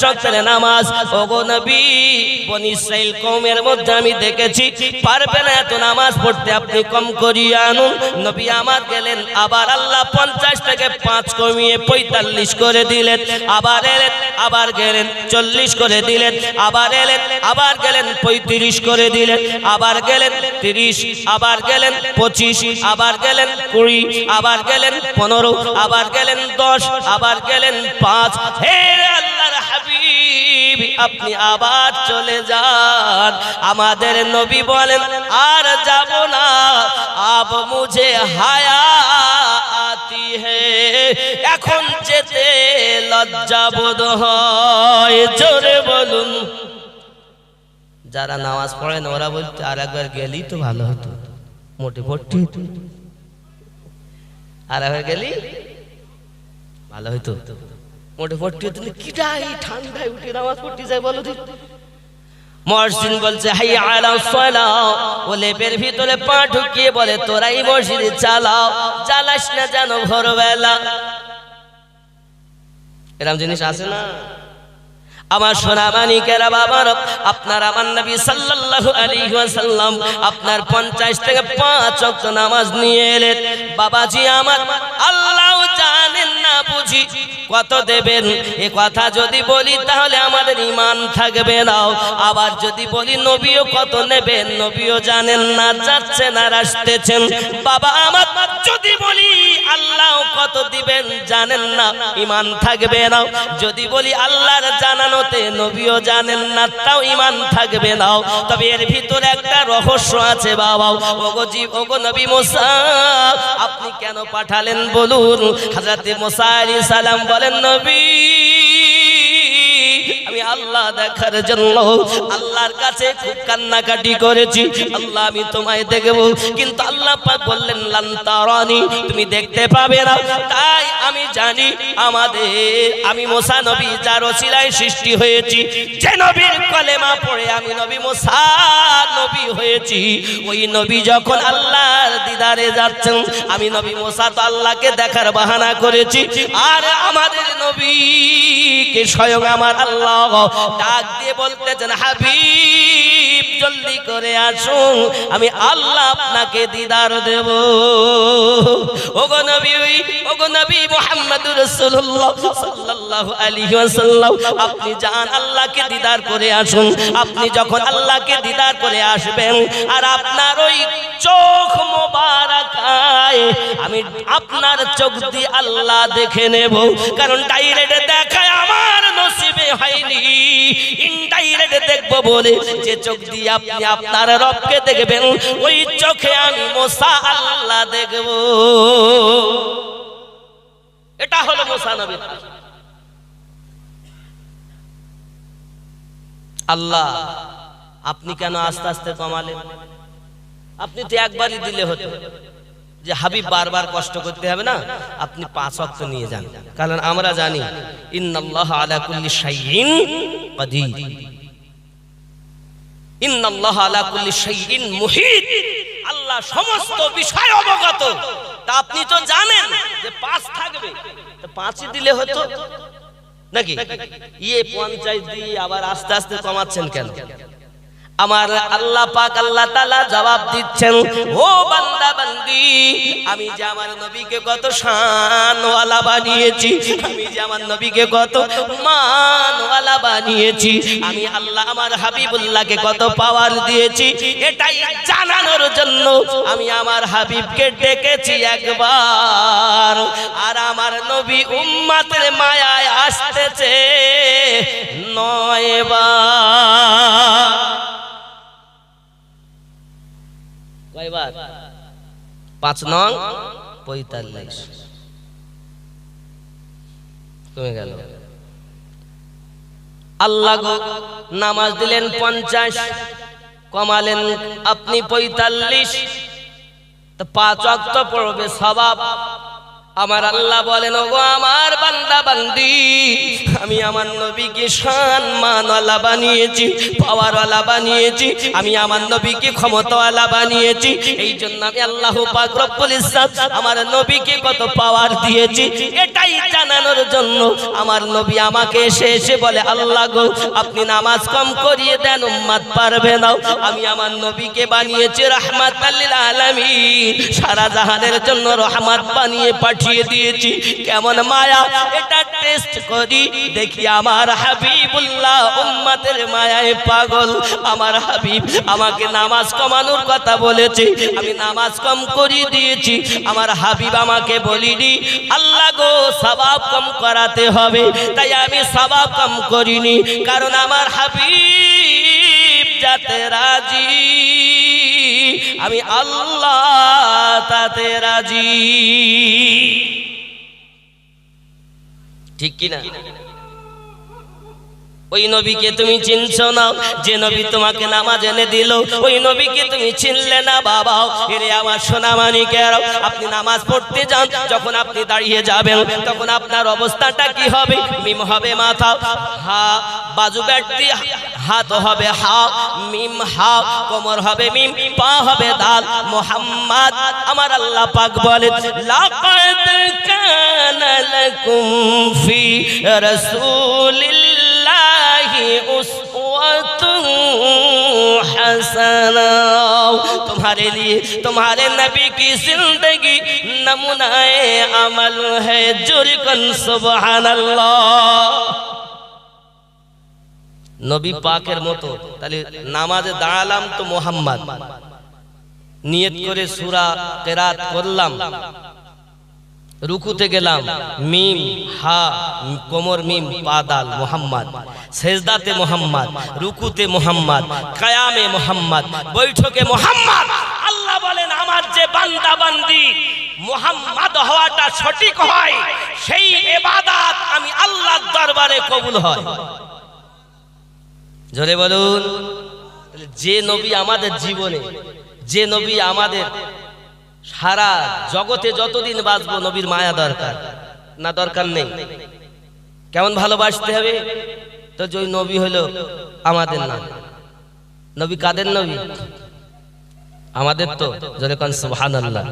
ওয়াক্তের নামাজ। ওগো নবী, বনি ইসরাইল কওমের মধ্যে আমি দেখেছি পারবে না এত নামাজ পড়তে, আপনি কম করিয়ে আনুন। নবী আমার গেলেন, আবার আল্লাহ 50 থেকে 5 কমিয়ে 45 করে দিলেন। আবার এলেন, আবার গেলেন 40 করে দিলেন। আবার এলেন, আবার গেলেন 35 করে দিলেন। আবার গেলেন 30, আবার গেলেন 25, আবার গেলেন 20, আবার গেলেন 15, আবার গেলেন 10, আবার গেলেন 5। হে আল্লাহর হাবিব, আপনি আবার চলে যান। আমাদের নবী বলেন, আর যাব না, আব মুঝে হায়া আতি হে, এখন যেতে লজ্জা বোধ হয়। জোরে বলুন। যারা নামাজ পড়েন ওরা বলতে আর একবার গেলেই তো ভালো হতো, মোটে ভর্তি হতো, আর একবার গেলি ভালো হতো, মোটে ভর্তি হতো। কিটা এই ঠান্ডায় উঠে নামাজ পড়তে যায় বলো তো? মুয়াজ্জিন বলছে হাইয়া আলাস সালাহ, ও লেপের ভিতরে পা ঢুকিয়ে বলে তোরাই মসজিদে চালাও, চালাস না জানো ভোরবেলা। এরকম জিনিস আছে না? আমার সোনা মানিকেরা বাবার, আপনার আমার নবী সাল্লাল্লাহু আলাইহি ওয়াসাল্লাম আপনার 50 থেকে 5 ওয়াক্ত নামাজ নিয়ে এলেন। বাবাজি আমার, আল্লাহ জানেন না বুঝি কত দেবেন। এ কথা যদি বলি তাহলে আমাদের ঈমান থাকবে না। আবার যদি বলি নবীও কত নেবেন, নবীও জানেন না, যাচ্ছেন আর আসতেছেন। বাবা আমার, যদি বলি আল্লাহ কত দিবেন জানেন না, ঈমান থাকবে না। যদি বলি আল্লাহর জানানোতে নবীও জানেন না, তাও ঈমান থাকবে না। তবে এর ভিতরে একটা রহস্য আছে বাবা। ওগো নবী মুসা, আপনি কেন পাঠালেন বলুন? হযরত মুসা আলাইহিস সালাম বলেন, নবী আমি আল্লাহ দেখার জন্য আল্লাহর কাছে খুব কান্নাকাটি করেছি, আল্লাহ আমি তোমায় দেখব। কিন্তু আল্লাহ পাক বললেন লান তারানি, তুমি দেখতে পাবে না। তাই আমি জানি আমি মুসা নবী যার ওসিলায় সৃষ্টি হয়েছি, যে নবীর কলেমা পড়ে আমি নবী মুসা নবী হয়েছি, ওই নবী যখন আল্লাহর দিদারে যাচ্ছেন, আমি নবী মুসা তো আল্লাহকে দেখার বাহানা করেছি। আর আমাদের নবীকে স্বয়ং আমার আল্লাহ ডাক দিয়ে বলতেছেন, হাবিব জলদি করে আসুন, আমি আল্লাহ আপনাকে দিদার দেব। ওগো নবী মুহাম্মদুর রাসূলুল্লাহ সাল্লাল্লাহু আলাইহি ওয়াসাল্লাম, আপনি যান আল্লাহকে দিদার করে আসুন। আপনি যখন আল্লাহকে দিদার করে আসবেন, আর আপনার ওই চোখ মোবারকায় আমি আপনার চোখ দিয়ে আল্লাহ দেখে নেব। কারণ ডাইরেক্ট দেখায় আমার নসিবে হয়নি, ইনডাইরেক্ট দেখব বলে যে চোখ দিয়ে আপনি আপনার রবকে দেখবেন, ওই চোখে আমি মুসা আল্লাহ দেখব। এটা হলো মুসা নবী। আল্লাহ আপনি কেন আস্তে আস্তে কমালেন? আপনি তো একবারই দিলে হতো, যে হাবিব বারবার কষ্ট করতে হবে না, আপনি 5 ওয়াক্ত নিয়ে যান। কারণ আমরা জানি ইন্নাল্লাহ আলা কুল্লি শাইইন কাদির, ইন্নাল্লাহ আলা কুল্লি শাইইন মুহিত, আল্লাহ সমস্ত বিষয় অবগত। তা আপনি তো জানেন যে 5 থাকবে, তো 5ই দিলে হতো নাকি? 50 দিয়ে আবার আস্তে আস্তে কমাচ্ছেন কেন? আমার আল্লাহ পাক আল্লাহ তাআলা জবাব দিচ্ছেন, ও বান্দা বান্দি, আমি যে আমার নবীকে কত শানওয়ালা বানিয়েছি, আমি যে আমার নবীকে কত মানওয়ালা বানিয়েছি, আমি আল্লাহ আমার হাবিবুল্লাহকে কত পাওয়ার দিয়েছি, এটাই জানানোর জন্য আমি আমার হাবিবকে ডেকেছি একবার। আর আমার নবী উম্মতের মায়ায় আসতেছে 9 বার। কয়বার? 5 নং 45 কমে গেল। আল্লাহ নামাজ দিলেন 50, কমালেন আপনি 45, তো 5 ওয়াক্ত পড়বে সওয়াব। আমার আল্লাহ বলেন, ওগো আমার বান্দা বান্দি, আমি আমার নবীকে সম্মানওয়ালা বানিয়েছি, পাওয়ারওয়ালা বানিয়েছি, আমি আমার নবীকে ক্ষমতাওয়ালা বানিয়েছি। এই জন্য আমি আল্লাহ পাক রব্বুল ইজ্জত আমার নবীকে কত পাওয়ার দিয়েছি, এটাই জানানোর জন্য আমার নবী আমাকে এসে বলে, আল্লাহ গো আপনি নামাজ কম করিয়ে দেন, উম্মত পারবে না। আমি আমার নবীকে বানিয়েছি রাহমাতাল লিল আলামিন, সারা জাহানের জন্য রহমত বানিয়ে পাঠিয়ে দিয়েছি। কেমন মায়া, এটা টেস্ট করি দেখি। আমার হাবিবুল্লাহ উম্মতের মায়ায় পাগল। আমার হাবিব আমাকে নামাজ কমানোর কথা বলেছে, আমি নামাজ কম করিয়ে দিয়েছি। আমার হাবিব আমাকে বলিনি, আল্লাহ গো সওয়াব কম করাতে হবে, তাই আমি সওয়াব কম করিনি। কারণ আমার হাবিব যাতে রাজি, আমি আল্লাহ তাতে রাজি। ঠিক কিনা? ওই নবীকে তুমি চিনছো না, যে নবী তোমাকে নামাজ এনে দিল, ওই নবীকে তুমি চিনলে না বাবা। এরে আমার সোনা মানিকেরা, আপনি নামাজ পড়তে যান, যখন আপনি দাঁড়িয়ে যাবেন তখন আপনার অবস্থাটা কি হবে? মিম হবে মাথা, হা বাজু ব্যাটটি, হাত হবে হা, মিম হা, কোমর হবে মিম, পা হবে দাল। মুহাম্মদ আমার আল্লাহ পাক বলেন, লাকাদ কানা লাকুম ফি রাসূলিল্লাহি উসওয়াতুন হাসানা। तुम्हारे लिए तुम्हारे नबी की जिंदगी नमूनाए अमल है। जुरकन सुबहानाल्लाह। নবী পাকের মতো তাহলে নামাজে দাঁড়ালাম তো মুহাম্মদ, নিয়ত করে সূরা কিরাত করলাম, রুকুতে গেলাম মিম হা, কোমর মিম পা দাল মুহাম্মদ, সেজদাতে মুহাম্মদ, রুকুতে মুহাম্মদ, কিয়ামে মুহাম্মদ, বৈঠকে মুহাম্মদ। আল্লাহ বলেন, আমার যে বান্দা বান্দি মুহাম্মদ হওয়াটা সঠিক হয়, সেই ইবাদত আমি আল্লাহর দরবারে কবুল হয়। জোরে বলুন। যে নবী আমাদের জীবনে, যে নবী আমাদের সারা জগতে যতদিন বাঁচবো, নবীর মায়া দরকার না? দরকার নেই? কেমন ভালোবাসতে হবে? তো যে নবী হলো আমাদের না। নবী কাদের নবী? আমাদের। তো জোরে কোন সুবহানাল্লাহ।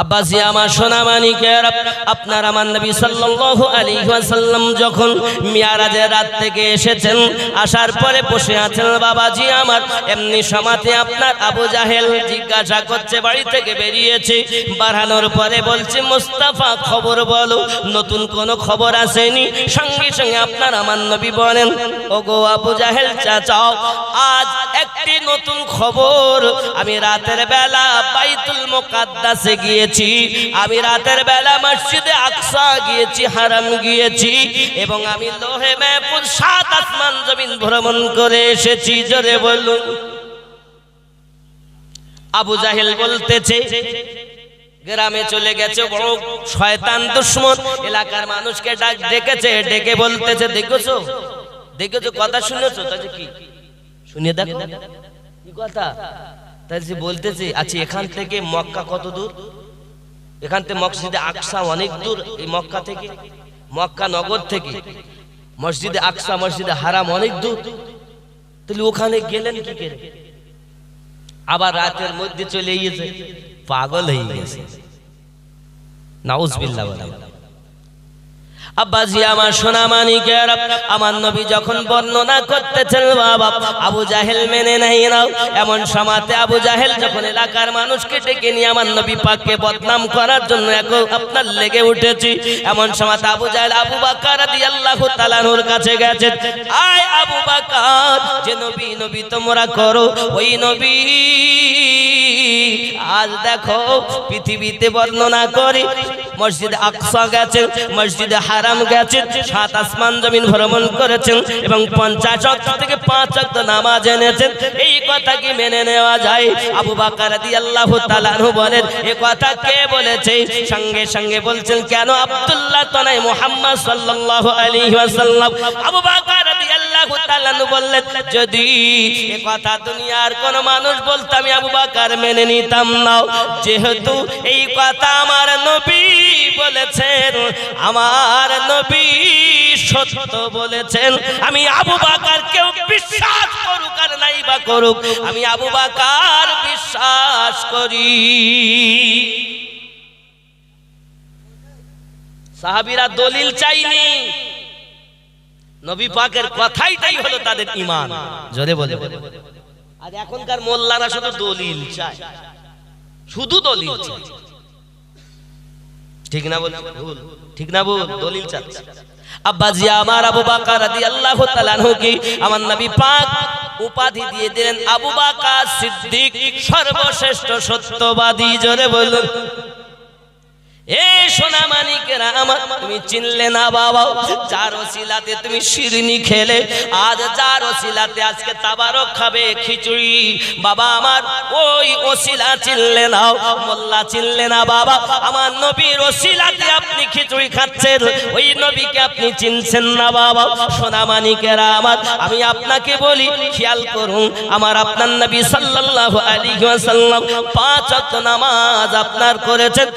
আব্বাসি আমার সোনা মানিকেরা, আপনার আমার নবী সাল্লাল্লাহু আলাইহি ওয়াসাল্লাম যখন মিরাজের রাত থেকে এসেছেন, আসার পরে বসে আছেন বাবাজি আমার, এমনি সমাতে আপনার আবু জাহেল জিজ্ঞাসা করছে, বাড়ি থেকে বেরিয়েছে, বাড়ানোর পরে বলছে, মুস্তাফা খবর বলো, নতুন কোন খবর আসেনি? সঙ্গে সঙ্গে আপনার আমার নবী বলেন, ওগো আবু জাহেল চাচাও, আজ একটি নতুন খবর। আমি রাতের বেলা বাইতুল মুকাদ্দাসে গিয়ে, আমি রাতের বেলা মসজিদে আকসা গিয়েছি, হারাম গিয়েছি, এবং আমি লোহে মাহফুজ 7 আসমান জমিন ভ্রমণ করে এসেছি। জোরে বলুন। আবু জাহেল বলতেছে, গ্রামে চলে গেছে বড় শয়তান দুশমন, এলাকার মানুষকে ডেকেছে, ডেকে বলতেছে, দেখেছো দেখেছো, কথা শুনেছো? তাহলে কি শুনিয়ে দেখো কি কথা। তাহলে বলতেছে, আচ্ছা এখান থেকে মক্কা কত দূর? এখান থেকে মসজিদে আকসা অনেক দূর। এই মক্কা থেকে, মক্কা নগর থেকে মসজিদে আকসা, মসজিদে হারাম অনেক দূর। তাহলে ওখানে গেলেন কি করে? আবার রাতের মধ্যে চলে গিয়েছে, পাগল হয়ে গেছে। নাউজুবিল্লাহ। আব্বাজি আমার সোনা মানিকেরা, আমার নবী যখন বর্ণনা করতেছেন বাবা, আবু জাহেল মেনে নাই নাও। এমন সময়তে আবু জাহেল যখন এলাকার মানুষকে ডেকে নিয়ে আমার নবী পাককে বদনাম করার জন্য আপনার লেগে উঠেছি, এমন সময়তে আবু জাহেল আবু বকর রাদিয়াল্লাহু তাআলা আনহুর কাছে গেছে। আয় আবু বকর, যে নবী নবী তোমরা করো, ওই নবী আজ দেখো পৃথিবীতে বর্ণনা করে মসজিদে আকসা গেছেন, মসজিদে হারাম গেছেন, 7 আসমান জমিন ভ্রমণ করেছেন, এবং 50 ওয়াক্ত থেকে 5 ওয়াক্ত নামাজ এনেছেন। এই কথা কি মেনে নেওয়া যায়? আবু বকর রাদিয়াল্লাহু তাআলা আনহু বলেন, এই কথা কে বলেছে? সঙ্গে সঙ্গে বলছেন, কেন আব্দুল্লাহ তো নাই, মুহাম্মদ সাল্লাল্লাহু আলাইহি ওয়াসাল্লাম। আবু বকর রাদিয়াল্লাহু রাদিয়াল্লাহু তাআলা বললেন, যদি এ কথা দুনিয়ার কোন মানুষ বলতো আমি আবু বকর মেনে নিতাম না, যেহেতু এই কথা আমার নবী বলেছেন, আমার নবী সত্য বলেছেন, আমি আবু বকর কেউ বিশ্বাস করুক আর নাই বা করুক, আমি আবু বকর বিশ্বাস করি। সাহাবীরা দলিল চাইনি, নবী পাকের কথাইটাই হলো তাদের ঈমান। জোরে বলে। আর এখনকার মোল্লারা শুধু দলিল চায়, শুধু দলিল চায়। ঠিক না বল? ভুল। ঠিক না ভুল? দলিল চাচ্ছে। আব্বাজি আমার আবু বকর রাদিয়াল্লাহু তাআলা আনহুকে আমার নবী পাক উপাধি দিয়ে দিলেন আবু বকর সিদ্দিক, সর্বশ্রেষ্ঠ সত্যবাদী। জোরে বলুন। এ সোনা মানিকেরা আমার, তুমি চিনলে না বাবা, যার ওসিলাতে তুমি শিরনি খেলে, আজ যার ওসিলাতে আজকে তাবারক খাবে খিচুড়ি, বাবা আমার ওই ওসিলা চিনলে না, মোল্লা চিনলে না বাবা, আমার নবীর ওসিলাতে আপনি খিচুড়ি খাচ্ছেন, ওই নবীকে আপনি চিনছেন না বাবা। সোনা মানিকেরা আমার, আমি আপনাকে বলি খেয়াল করুন, আমার আপনার নবী সাল্লাল্লাহু আলাইহি ওয়াসাল্লাম 5 ওয়াক্ত নামাজ আপনার করেছেন,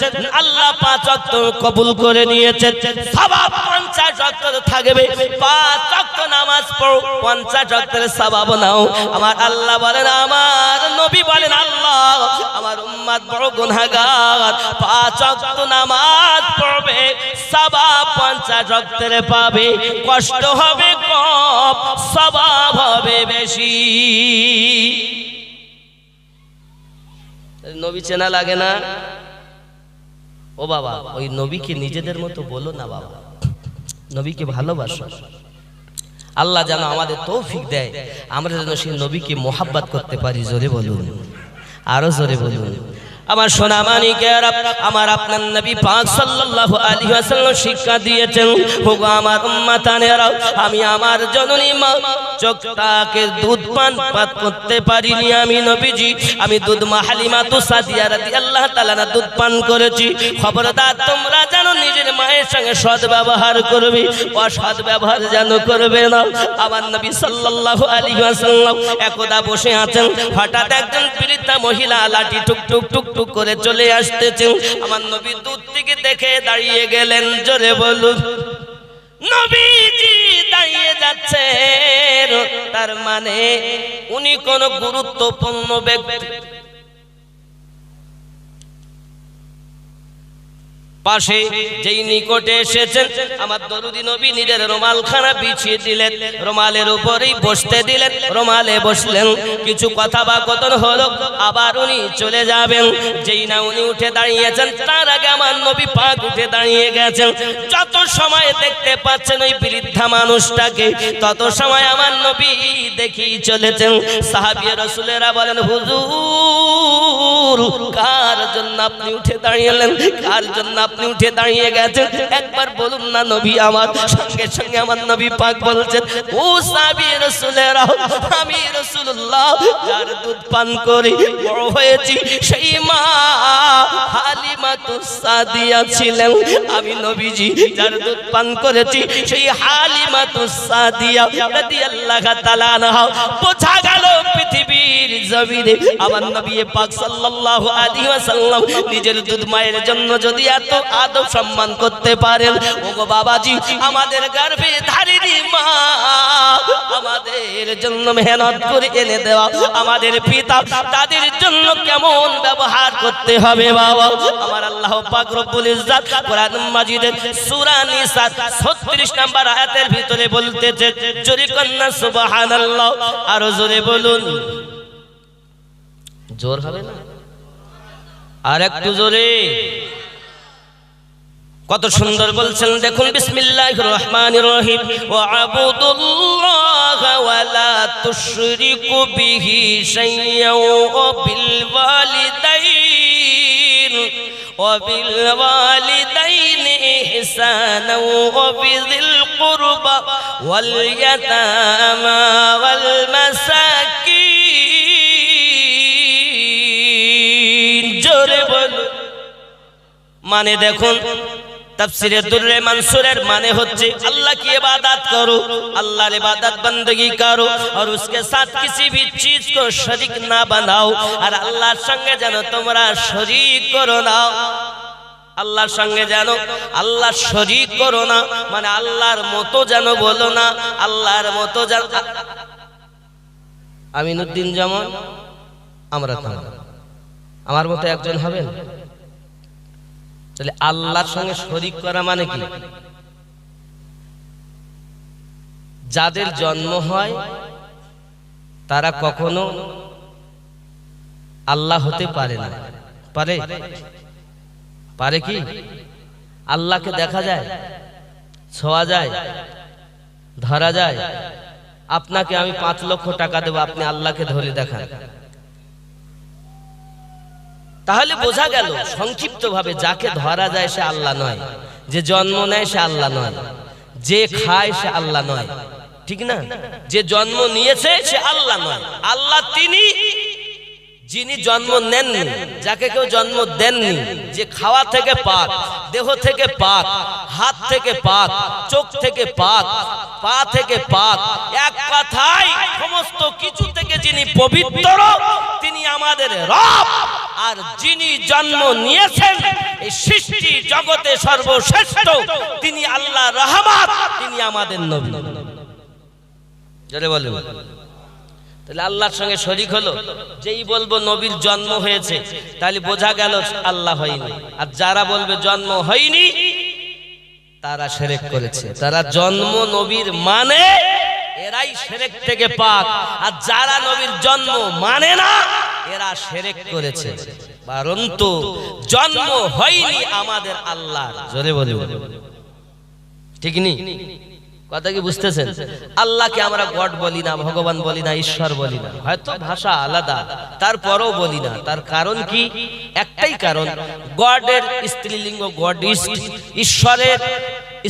আল্লাহ 5 ওয়াক্ত কবুল করে নিয়েছেন, সওয়াব 50 ওয়াক্ত থাকবে। 5 ওয়াক্ত নামাজ পড়ো, 50 ওয়াক্তের সওয়াব নাও। আমার আল্লাহ বলেন, আমার নবী বলেন, আল্লাহ আমার উম্মত বড় গুনাহগার, 5 ওয়াক্ত নামাজ পড়বে, সওয়াব 50 ওয়াক্তের পাবে, কষ্ট হবে কম, সওয়াব হবে বেশি। নবী চেনা লাগে না? ও বাবা, ওই নবীকে নিজেদের মতো বলো না বাবা, নবীকে ভালোবাসো। আল্লাহ যেন আমাদের তৌফিক দেয়, আমরা যেন সেই নবীকে মোহাব্বত করতে পারি। জোরে বলুন, আরো জোরে বলুন। আমার সোনা মানিকেরা, আমার আপনার নবী পাক সাল্লাল্লাহু আলাইহি ওয়াসাল্লাম শিক্ষা দিয়েছেন, ওগো আমার উম্মতানেরা, আমি আমার জননী মা চোখটাকে দুধ পান করতে পারিনি, আমি নবীজি, আমি দুধ মা হালিমাতু সাদিয়া রাদিয়াল্লাহু তাআলা না দুধ পান করেছি। খবরদার তোমরা যেন নিজের মায়ের সঙ্গে সৎ ব্যবহার করবে, অসৎ ব্যবহার যেন করবে না। আমার নবী সাল্লাল্লাহু আলাইহি ওয়াসাল্লাম একদা বসে আছেন, হঠাৎ একজন বৃদ্ধা মহিলা লাঠি টুক টুক টুক টুক করে চলে আসতেছেন। আমার নবী দূর থেকে দেখে দাঁড়িয়ে গেলেন। জোরে বলুন। নবীজি দাঁড়িয়ে যাচ্ছেন, তার মানে উনি কোন গুরুত্বপূর্ণ ব্যক্তি। পাশে যেই নিকটে এসেছেন, আমার দরুদি নবী নিজের রুমালখানা বিছিয়ে দিলেন, রুমালের উপরেই বসতে দিলেন, রুমালে বসলেন। কিছু কথা বা কথন হলো, আবার উনি চলে যাবেন। যেই না উনি উঠে দাঁড়িয়েছেন, তার আগে আমার নবী পাক উঠে দাঁড়িয়ে গেছেন। যত সময় দেখতে পাচ্ছেন ওই বৃদ্ধা মানুষটাকে, তত সময় আমার নবী দেখেই চলেছেন। সাহাবী রাসূলেরা বলেন, হুজুর কার জন্য আপনি উঠে দাঁড়িয়েলেন, কার জন্য আপনি উঠে দাঁড়িয়ে গেছেন, একবার বলুন না নবী আমার। সঙ্গে সঙ্গে আমার নবী পাক বলছেন, ও সাহাবী রাসূলেরা, আমি রাসূলুল্লাহ যার দুধ পান করে বড় হয়েছি, সেই মা হালিমাতু সাদিয়া ছিলেন। আমি নবীজি যার দুধ পান করেছি, সেই হালিমাতু সাদিয়া রাদিয়াল্লাহু তাআলা আনহা। বোঝা গেল পৃথিবীর জমিনে আমার নবী পাক সাল্লাল্লাহু আলাইহি ওয়াসাল্লাম নিজের দুধ মায়ের জন্য যদি এত আদব সম্মান করতে পারেন, ওগো বাবাজি, আমাদের গর্ভে ধারিনি মা আমাদের জন্য মেহনত করে এনে দেওয়া আমাদের পিতা, তাদের জন্য কেমন ব্যবহার করতে হবে বাবা। আমার আল্লাহ পাক রব্বুল ইজ্জত কোরআন মাজিদের সূরা নিসা 36 নম্বর আয়াতের ভিতরে বলতেছে, জোরে কন্না সুবহানাল্লাহ, আরো জোরে বলুন। জোর হবে না? আর একটু জোরে। কত সুন্দর বলছেন দেখুন, বিসমিল্লাহির রহমানির রহিম, ওয়া আবুদুল্লাহ ওয়া লা তুশরিকু বিহি শাইয়্যান ওয়া বিল ওয়ালিদাইনি ইহসানা ওয়া বিযিল কুরবা ওয়াল ইয়াতামা ওয়াল মাসাকিন। জোরে বলুন। মানে দেখুন, তাফসীরে দুররে মানসুরের মানে হচ্ছে अल्लाह की इबादत करो, अल्लाह की इबादत बंदगी करो और उसके साथ किसी भी चीज को शरीक ना बनाओ और अल्लाहर संगे जानो তোমরা শরীক করো না। আল্লাহর সঙ্গে জানো আল্লাহ শরীক করো না মানে আল্লাহর মতো জানো বলো না, আল্লাহর মতো জানো। আমিনুদ্দিন যেমন আমরা তেমন, আমার মতো একজন হবেন? তাহলে আল্লাহর সঙ্গে শরীক করা মানে কি? যাদের জন্ম হয় তারা কখনো আল্লাহ হতে পারে না। পারে? পারে কি? আল্লাহকে দেখা যায়, ছোঁয়া যায়, ধরা যায়? আপনাকে আমি 5 লক্ষ টাকা দেব, আপনি আল্লাহকে ধরে দেখান, তাহলে বোঝা গেল সংক্ষিপ্ত ভাবে যাকে ধরা যায় সে আল্লাহ নয়, যে জন্ম নেয় সে আল্লাহ নয়, যে খায় সে আল্লাহ নয়, ঠিক না? যে জন্ম নিয়েছে সে আল্লাহ নয়। আল্লাহ তিনি যিনি জন্ম নেননি, যাকে কেউ জন্ম দেননি, যে খাওয়া থেকে পাক, দেহ থেকে পাক, হাত থেকে পাক, চোখ থেকে পাক, পা থেকে পাক, এক কথায় সমস্ত কিছু থেকে যিনি পবিত্র তিনি আমাদের রব। আর যিনি জন্ম নিয়েছেন এই সৃষ্টি জগতে সর্বশ্রেষ্ঠ তিনি আল্লাহ রহমত, তিনি আমাদের নবী। জোরে বলেন। তাহলে আল্লাহর সঙ্গে শরীক হলো। যেই বলবো নবীর জন্ম হয়েছে তাহলে বোঝা গেল আল্লাহ হয়নি। আর যারা বলবে জন্ম হয়নি তারা শিরক করেছে। তারা জন্ম নবীর মানে এরাই শিরক থেকে পাক, আর যারা নবীর জন্ম মানে না এরা শিরক করেছে। পরন্তু জন্ম হয়নি আমাদের আল্লাহর। জোরে বলুন, ঠিক নি? কথা কি বুঝতেছেন? আল্লাহকে আমরা গড বলি না, ভগবান বলি না, ঈশ্বর বলি না, হয়তো ভাষা আলাদা, তারপরও বলি না। তার কারণ কি? একটাই কারণ, গডের স্ত্রীলিঙ্গ গডিস্ট, ঈশ্বরের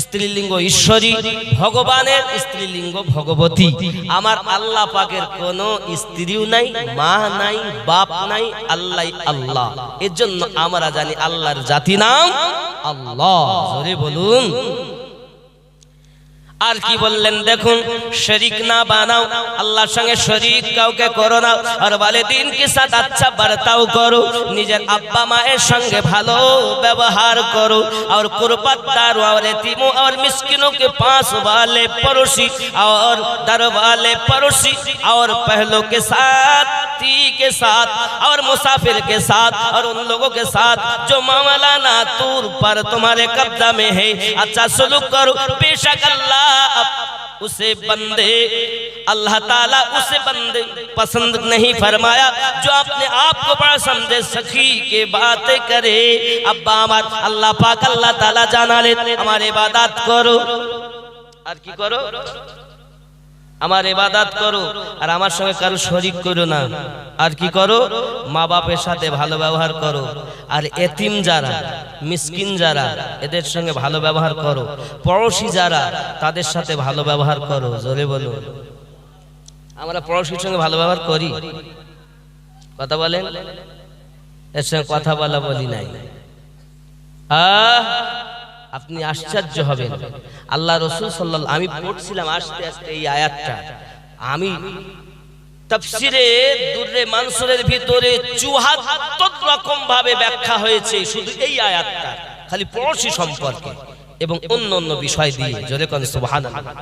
স্ত্রীলিঙ্গ ঈশ্বরী, ভগবানের স্ত্রীলিঙ্গ ভগবতী। আমার আল্লাহ পাকের কোনো স্ত্রীও নাই, মা নাই, বাপ নাই, আল্লাহ আল্লাহ। এর জন্য আমরা জানি আল্লাহর জাতি নাম আল্লাহ। জোরে বলুন। আর কি বললেন দেখুন, শরীক না বানাও, আল্লাহর সঙ্গে শরীক কাউকে করো না। আর ওয়ালিদিন কে সাথ আচ্ছা বর্তাও করো, নিজের আব্বা মায়ের সঙ্গে ভালো ব্যবহার করো। और कुर्बतदार और यतीमों और मिस्किनों के पास वाले पड़ोसी और दर वाले पड़ोसी और पहलों के साथी के साथ और मुसाफिर के साथ और उन लोगों के साथ जो मामला ना तौर पर तुम्हारे कब्जा में है अच्छा सलूक करो। बेशक अल्लाह उसे बंदे अल्लाह ताला उसे बंदे पसंद नहीं फरमाया जो अपने आप को बड़ा समझे, सखी के बातें करे। अब्बा আমার আল্লাহ পাক আল্লাহ তাআলা জানালেন আমার ইবাদত করো। আর কি করো? আমার ইবাদত করো আর আমার সঙ্গে কারো শরীক করো না। আর কি করো? মা বাপের সাথে ভালো ব্যবহার করো। আর এতিম যারা, মিসকিন যারা, এদের সঙ্গে ভালো ব্যবহার করো। পড়োশী যারা, তাদের সাথে ভালো ব্যবহার করো। জোরে বলো। আমরা পড়োশীর সঙ্গে ভালো ব্যবহার করি? কথা বলেন। এর সঙ্গে কথা বলা বলি নাই। আপনি আশ্চর্য হবেন। আল্লাহ রাসূল সাল্লাল্লাহু, আমি পড়ছিলাম আস্তে আস্তে এই আয়াতটা, আমি তাফসীরে দুররে মানসুরের ভিতরে ৭৪ রকম ভাবে ব্যাখ্যা হয়েছে শুধু এই আয়াতটা, খালি পড়োশী সম্পর্কে এবং অন্য অন্য বিষয় দিয়ে। জোরে কোন সুবহানাল্লাহ।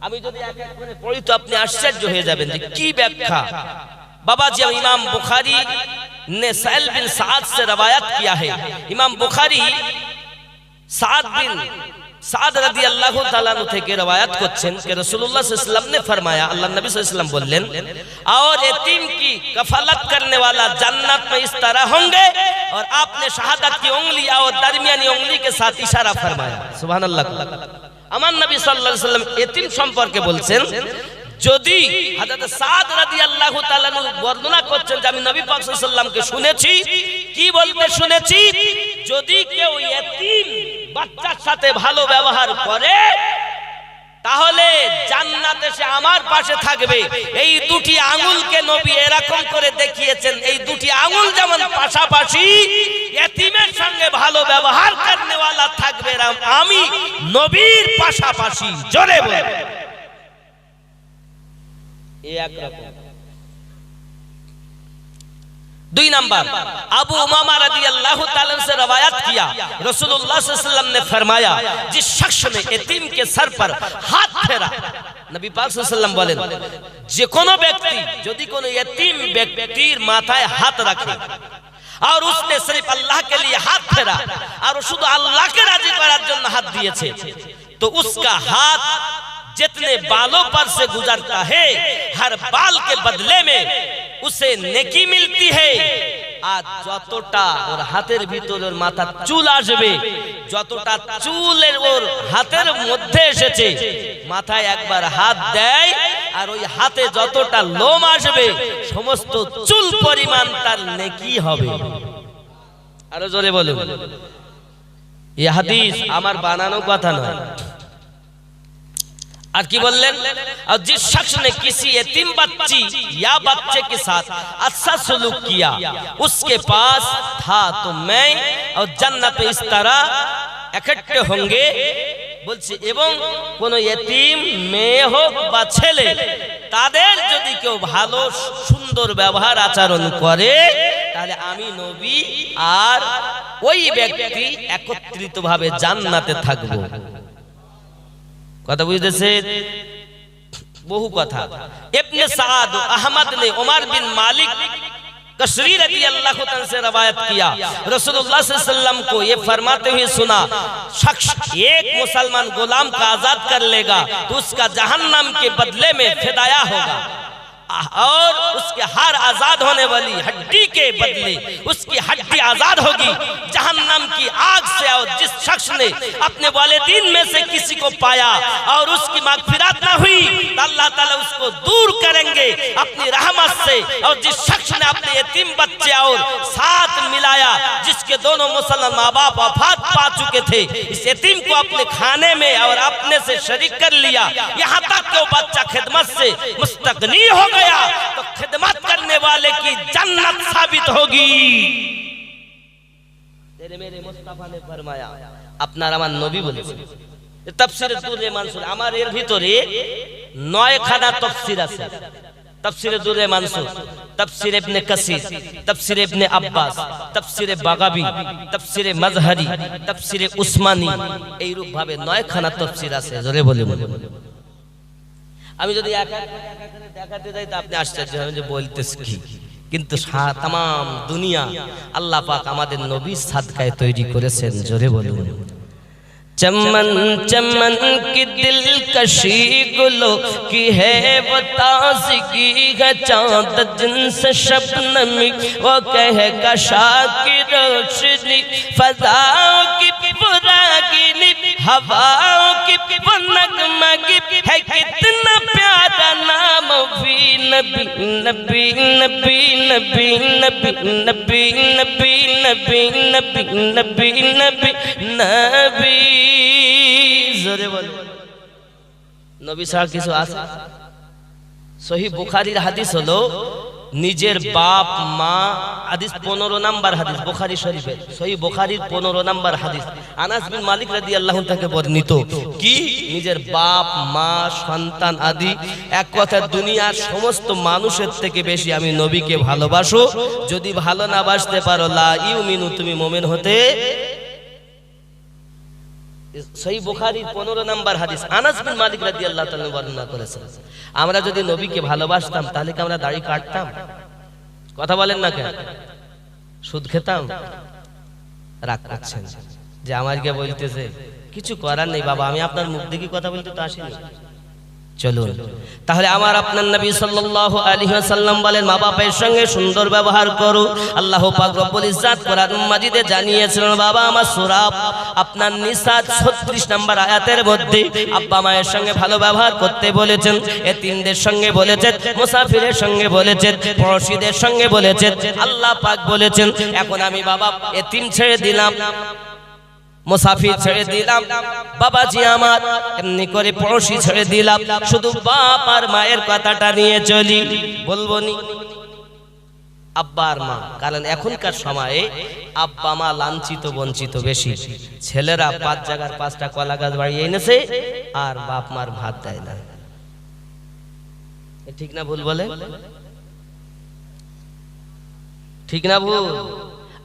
আমি যদি এক এক করে পড়ি তো আপনি আশ্চর্য হয়ে যাবেন যে কি ব্যাখ্যা। बाबा जी इमाम बुखारी ने सहल बिन साद से रवायत किया है। इमाम बुखारी साद बिन साद रदी अल्लाह ताला अन्हु থেকে रवायत করছেন कि रसूलुल्लाह सल्लल्लाहु अलैहि वसल्लम ने फरमाया, अल्लाह नबी सल्लल्लाहु अलैहि वसल्लम बोलें, और यतीम की कफालत करने वाला जन्नत में इस तरह होंगे। और आपने शहादत की उंगली और दरमियानी उंगली के साथ इशारा फरमाया। सुभान अल्लाह। আমার নবী সাল্লাল্লাহু আলাইহি ওয়াসাল্লাম এতিম সম্পর্কে বলছেন, যদি হযরত সাদ রাদিয়াল্লাহু তাআলা বর্ণনা করছেন যে আমি নবী পাক সাল্লাল্লাহু আলাইহি ওয়াসাল্লামকে শুনেছি, কি বলতে শুনেছি, যদি কেউ এতিম বাচ্চার সাথে ভালো ব্যবহার করে তাহলে জান্নাতে সে আমার পাশে থাকবে। এই দুটি আঙ্গুলকে নবী এরকম করে দেখিয়েছেন, এই দুটি আঙ্গুল যেমন পাশাপাশি ইতিমের সঙ্গে ভালো ব্যবহার করনেওয়ালা থাকবে, আমি নবীর পাশাপাশি। জোরে বলে এই একরকম। दुई नंबर, अबू उमामा रदियल्लाहु ताला से रवायत किया, रसूलुल्लाह सल्लल्लाहु अलैहि वसल्लम ने फरमाया, जिस शख्स ने यतीम के सर पर हाथ फेरा, नबी पाक सल्लल्लाहु अलैहि वसल्लम बोलेन, जे कोनो व्यक्ति यदि कोनो यतीम व्यक्तिर माथाয় हाथ रखे और उसने सिर्फ अल्लाह के लिए हाथ फेरा और शुद्ध अल्लाह के राजी करार जন্য हाथ दिएছে, तो उसका हाथ जितने बालों पर से गुजरता है, हर बाल के बदले में उसे नेकी मिलती है। आज যতটা ওর হাতের ভিতর ওর মাথা চুল আসবে, যতটা চুলের ওর হাতের মধ্যে এসেছে, মাথায় একবার হাত দেয় আর ওই হাতে যতটা লোম আসবে সমস্ত চুল পরিমাণ তার নেকি হবে। আরো জোরে বলুন। এই হাদিস আমার বানানো কথা নয়। और की बोलें, और जिस शख्स ने किसी यतीम बच्ची या बच्चे के साथ अच्छा सलूक किया, उसके पास था तो मैं और जन्नत इस तरह इकट्ठे होंगे। বলছে এবং কোন ইতিম মেয়ে হোক বা ছেলে, তাদের যদি কেউ ভালো সুন্দর ব্যবহার আচরণ করে, তাহলে আমি নবী আর ওই ব্যক্তি একত্রিতভাবে জান্নাতে থাকব। কথা বুঝতেছে? বহু কথা। ইবনে সাদ আহমদ ने उमर बिन मालिक कशरी रज़ियल्लाहु ताला से रवायत किया, रसूलुल्लाह सल्लल्लाहु अलैहि वसल्लम को ये फरमाते हुए सुना, शख्स एक मुसलमान गुलाम का आजाद कर लेगा तो उसका जहन्नम के बदले में फिदाया होगा, और उसके हर आजाद होने वाली हड्डी के बदले उसकी हड्डी आजाद होगी जहन्नम की आग से। और जिस शख्स ने अपने वालिदैन में से किसी को पाया और उसकी मगफिरत ना हुई तो अल्लाह ताला उसको दूर करेंगे अपनी रहमत से। और जिस शख्स ने अपने यतीम बच्चे और साथ मिलाया, जिसके दोनों मुसलमान माँ बाप वफात पा चुके थे, इस यतीम को अपने खाने में और अपने से शरीक कर लिया, यहाँ तक कि वो बच्चा खिदमत से मुस्तगनी हो गया, तो खिदमत करने वाले की जन्नत साबित होगी। तेरे मेरे मुस्तफा ने फरमाया, আপনার আমার নবী বলেছেন। তাফসীরে দুরে মানসুর, আমার এর ভিতরে 9 খানা তাফসীর আছে। তাফসীরে দুরে মানসুর, তাফসীর ইবনে কাসির, তাফসীর ইবনে আব্বাস, তাফসীরে বাগাবী, তাফসীরে মাজহারি, তাফসীরে উসমানী, এই রূপ ভাবে 9 খানা তাফসীর আছে। জোরে বলুন। আমি যদি এক এক করে দেখাতে যাই তো আপনি আশ্চর্য হবেন যে বলতেছি কি, কিন্তু तमाम দুনিয়া আল্লাহ পাক আমাদের নবীর সাদকায় তৈরি করেছেন। জোরে বলুন। चमन चमन की दिलकशी गुलों की है वो ताज़गी है, चाँद जिनसे शबनमी वो कह कशा की रोशनी, फज़ाओं की पुरागिनी हवाओं की नगमगी है, कितना प्यारा नाम भी नबी नबी नबी नबी नबी नबी नबी नबी नबी नबी नबी नबी। জোরে বলো। নবী ছাড়া কিছু আছে? সহিহ বুখারীর হাদিস হলো, নিজের বাপ মা, হাদিস 15 নাম্বার হাদিস বুখারী শরীফের, সহিহ বুখারীর 15 নাম্বার হাদিস, আনাস বিন মালিক রাদিয়াল্লাহু আনহু থেকে বর্ণিত, কি নিজের বাপ মা সন্তান আদি এক কথা দুনিয়ার সমস্ত মানুষের থেকে বেশি আমি নবীকে ভালোবাসো। যদি ভালো না বাসতে পারো লা ইউমিনু, তুমি মুমিন হতে। সহিহ বুখারীর 15 নাম্বার হাদিস, আনাস বিন মালিক রাদিয়াল্লাহু তাআলা বর্ণনা করেছেন। আমরা যদি নবীকে ভালোবাসতাম তাহলে কি আমরা দাড়ি কাটতাম? কথা বলেন না কেন? সুদ খেতাম? রাগ করছেন যে আমাকে বলতেছে, কিছু করার নেই বাবা, আমি আপনার মুখ দেখে কথা বলতে তো আসিনি। চলুন তাহলে আমার আপনার নবী সাল্লাল্লাহু আলাইহি ওয়াসাল্লাম বলেন, মা বাবার সঙ্গে সুন্দর ব্যবহার করো। আল্লাহ পাক রব্বুল ইজ্জত কোরআন মাজিদে জানিয়েছেন, বাবা আমার সূরা আপনার নিসা 36 নম্বর আয়াতের মধ্যে আব্বা মায়ের সঙ্গে ভালো ব্যবহার করতে বলেছেন, এতিমদের সঙ্গে বলেছেন, মুসাফিরের সঙ্গে বলেছেন, পড়শিদের সঙ্গে বলেছেন। আল্লাহ পাক বলেছেন, এখন আমি বাবা এতিম ছেড়ে দিলাম, মুসাফির ছেড়ে দিলাম, বাবাজি আমার এমনি করে পড়োশি ছেড়ে দিলাম, শুধু বাপ আর মায়ের কথাটা নিয়ে চলি। বলবো নি আব্বা আর মা, কারণ এখনকার সময়ে আব্বা মা লাঞ্ছিত বঞ্চিত বেশি। ছেলেরা 5 জায়গার 5টা কলা গাছ বাড়িয়ে এনেছে আর বাপ মার ভাত দেয় না। ঠিক না ভুল বলে? ঠিক না ভুল?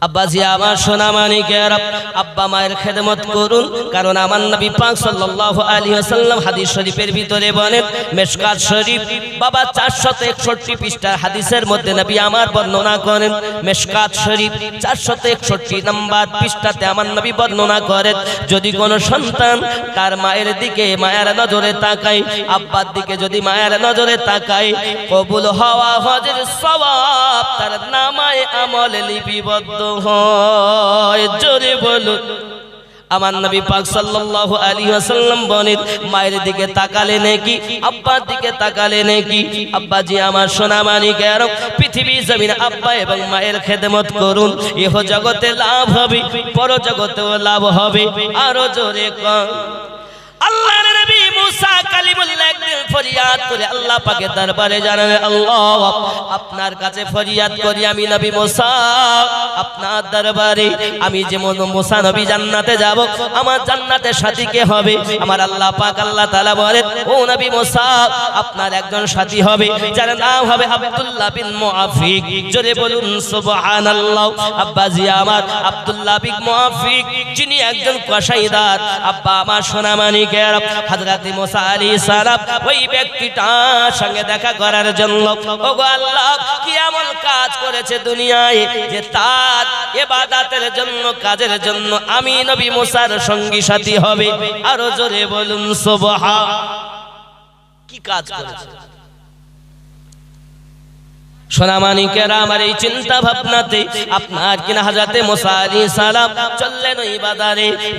আব্বাজি আমার সোনা মানিকেরা, আব্বা মায়ের খেদমত করুন, কারণ আমার নবী পাক সাল্লাল্লাহু আলাইহি ওয়াসাল্লাম হাদিস শরীফের ভিতরে বলেন, মিশকাত শরীফ বাবা 461 পৃষ্ঠার হাদিসের মধ্যে নবী আমার বর্ণনা করেন, মিশকাত শরীফ 461 নম্বর পৃষ্ঠাতে আমার নবী বর্ণনা করেন, যদি কোনো সন্তান তার মায়ের দিকে মায়ের নজরে তাকায়, আব্বার দিকে যদি মায়ের নজরে তাকায়, কবুল হওয়া হজের সওয়াব তার নামায়ে আমলে লিপিবদ্ধ হয়। জোরে বলুন। আমার নবী পাক সাল্লাল্লাহু আলাইহি ওয়াসাল্লাম বলেন, মায়ের দিকে তাকালে নেকি, আব্বার দিকে তাকালে নেকি। আব্বাজি আমার সোনা মানিকেরা, পৃথিবী জমিন আব্বা এবং মায়ের খেদমত করুন, ইহ জগতে লাভ হবে, পর জগতেও লাভ হবে। আরো জোরে কর। আল্লাহর নবী মুসা কালিমুল্লাহ একদিন ফরিয়াদ করে আল্লাহ পাকের দরবারে জানালেন, আল্লাহ আপনার কাছে ফরিয়াদ করি আমি নবী মুসা, আপনার দরবারে আমি যেমন মুসা নবী জান্নাতে যাব, আমার জান্নাতের সাথী কে হবে? আমার আল্লাহ পাক আল্লাহ তাআলা বলেন, ও নবী মুসা আপনার একজন সাথী হবে, যার নাম হবে আব্দুল্লাহ বিন মুআফিক। জোরে বলুন সুবহানাল্লাহ। আব্বাজি আমার আব্দুল্লাহ বিন মুআফিক যিনি একজন কসাইদার। আব্বা আমার সোনা মানিক হযরত মুসা আলাইহিস সালাম ওই ব্যক্তিটার সঙ্গে দেখা করার জন্য, ওগো আল্লাহ কি এমন কাজ করেছে দুনিয়ায় যে তার ইবাদতের জন্য কাজের জন্য আমি নবী মুসার সঙ্গী সাথী হবে? আরো জোরে বলুন সুবহান। কি কাজ করেছে? সোনামানিকেরা আমার এই চিন্তা ভাবনাতে আপনার কিনা হযরত মুসা আলাইহিস সালাম চললেন ওই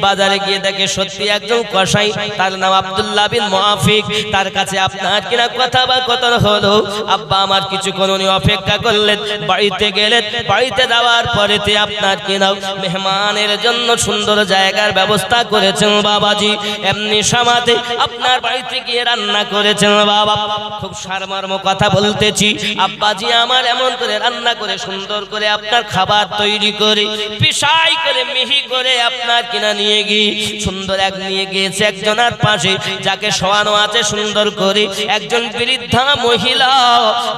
বাজারে গিয়ে দেখে সত্যি একজন কসাই, তার নাম আব্দুল্লাহ বিন মুআফিক। তার কাছে আপনার কিনা কথা বা কথা হলো। আব্বা আমার কিছুক্ষণ উনি অপেক্ষা করলেন, বাড়িতে গেলেন। বাড়িতে যাওয়ার পরেতে আপনার কিনা মেহমানের জন্য সুন্দর জায়গার ব্যবস্থা করেছেন বাবাজি। এমনি সমাতে আপনার বাড়িতে গিয়ে রান্না করেছেন বাবা। খুব সারমর্ম কথা বলতেছি, আব্বাজি আমার এমন করে রান্না করে সুন্দর করে আপনার খাবার তৈরি করে পিসাই করে মিহি করে আপনার কিনা নিয়ে গিয়ে সুন্দর এক নিয়ে গিয়েছে একজনের পাশে, যাকে শোয়ানো আছে সুন্দর করে একজন বৃদ্ধা মহিলা,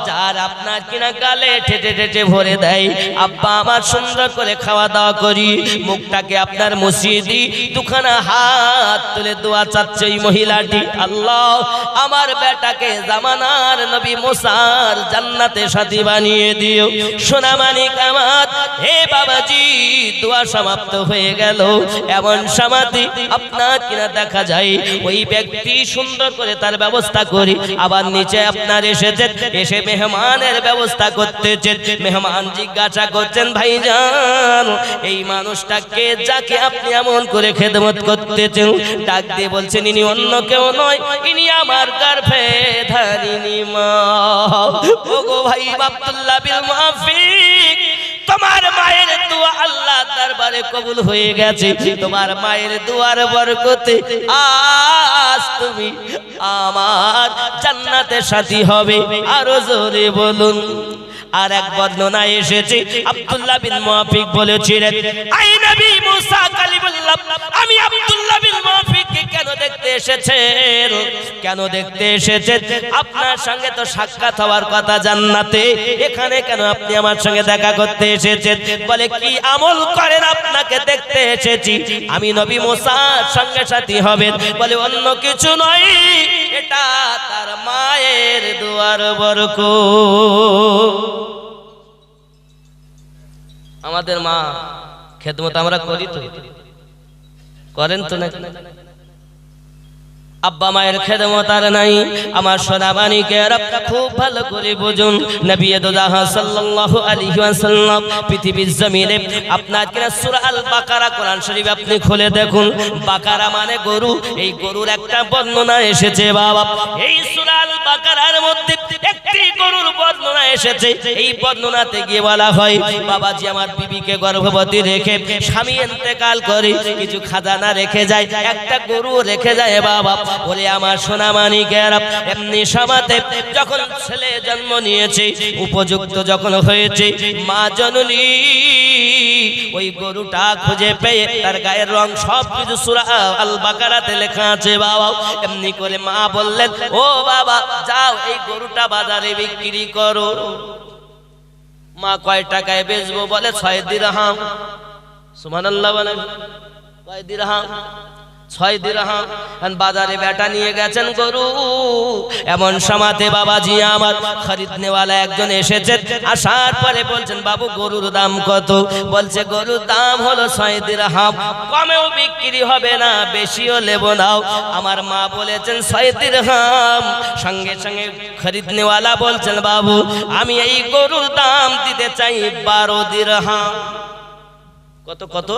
যার আপনার কিনা গালে ঠেটে ঠেটে ভরে দেয়। আব্বা আমার সুন্দর করে খাওয়া দাওয়া করি, মুখটাকে আপনার মুছিয়ে দিই, দুখানা হাত তুলে দোয়া চাচ্ছে ওই মহিলাটি, আল্লাহ আমার বেটাকে জামানার নবী মুসার জান্নাতে সাথী বানিয়ে দিও। সোনা মানিক আমার, হে বাবাজি দোয়া সমাপ্ত হয়ে গেল। এমন সমাধি আপনার কিনা দেখা যায় ওই ব্যক্তি সুন্দর করে তার ব্যবস্থা করি, আবার নিচে আপনার এসেছে, এসে মেহমানের ব্যবস্থা করতেছেন। মেহমান জিজ্ঞাসা করছেন, ভাইজান এই মানুষটাকে যাকে আপনি এমন করে খেদমত করতেছেন, ডাক দিয়ে বলছেন, ইনি অন্য কেউ নয়, ইনি আমার গর্ভধারিণী মা। ওগো ভাই আব্দুল্লাহ বিন মুআফিক, তোমার মায়ের দোয়া আল্লাহর দরবারে কবুল হয়ে গেছে। তোমার মায়ের দোয়ার বরকতে আজ তুমি আমার জান্নাতের সাথী হবে। আরো জোরে বলুন। আর এক বর্ণনা এসেছে আব্দুল্লাহ বিন মুআফিক বলেছিলেন, আই নবী মুসা কালিমুল্লাহ, আমি আব্দুল্লাহ বিন মুআফিককে কেন দেখতে এসেছেন? কেন দেখতে এসেছেন? আপনার সঙ্গে তো সাক্ষাৎ হওয়ার কথা জান্নাতে, এখানে কেন আপনি আমার সঙ্গে দেখা করতে এসেছেন? বলে, কি আমল করেন আপনাকে দেখতে এসেছি। আমি নবী মুসার সঙ্গে সাথী হবেন। বলে, অন্য কিছু নয়, এটা তার মায়ের দোয়ার বরকত। আমাদের মা খেদমত আমরা করি তো, করেন তো নাকি? আব্বা মায়ের খেদমত আর নাই। আমার সোনা মানিকেরা খুব ভালো করে বুঝুন, নবী দোজাহান সাল্লাল্লাহু আলাইহি ওয়াসাল্লাম পৃথিবীর জমিনে আপনার কিনা সূরা আল বাকারা কোরআন শরীফ আপনি খুলে দেখুন। বাকারা মানে গরু, এই গরুর একটা বর্ণনা এসেছে বাবা। এই সূরা আল বাকারার মধ্যে একটি গরুর বর্ণনা এসেছে এই বর্ণনাতে গিয়ে বলা হয় বাবাজি আমার বিবিকে গর্ভবতী রেখে স্বামী ইন্তেকাল করে কিছু খাজানা রেখে যায়, একটা গরু রেখে যায় বাবা। বলে আমার সোনা মানিকেরা এমনি সমাতে যখন ছেলে জন্ম নিয়েছে উপযুক্ত যখন হয়েছে মা জননী ওই গরুটা খুঁজে পেয়ে তার গায়ের রং সব কিছু সূরা আল বাকারাতে লেখা আছে বাবা। এমনি করে মা বললেন ও বাবা যাও এই গরুটা বাজারে বিক্রি করো। মা কয় টাকায় বেচবো? বলে 6 দিরহাম। সুবহানাল্লাহ বলেন, কয় দিরহাম? 6 দিরহাম। বাজারে বেটা নিয়ে গেছেন গরু। এমন সমাতে বাবাজি আমার খরিদনেওয়ালা একজন এসেছে, আসার পরে বলছেন বাবু গরুর দাম কত? বলছে গরুর দাম হলো 6 দিরহাম, কমেও বিক্রি হবে না বেশিও নেব নাও। আমার মা বলেছেন 6 দিরহাম। সঙ্গে সঙ্গে খরিদনেওয়ালা বলছেন বাবু আমি এই গরুর দাম দিতে চাই 12 দিরহাম। কত কত?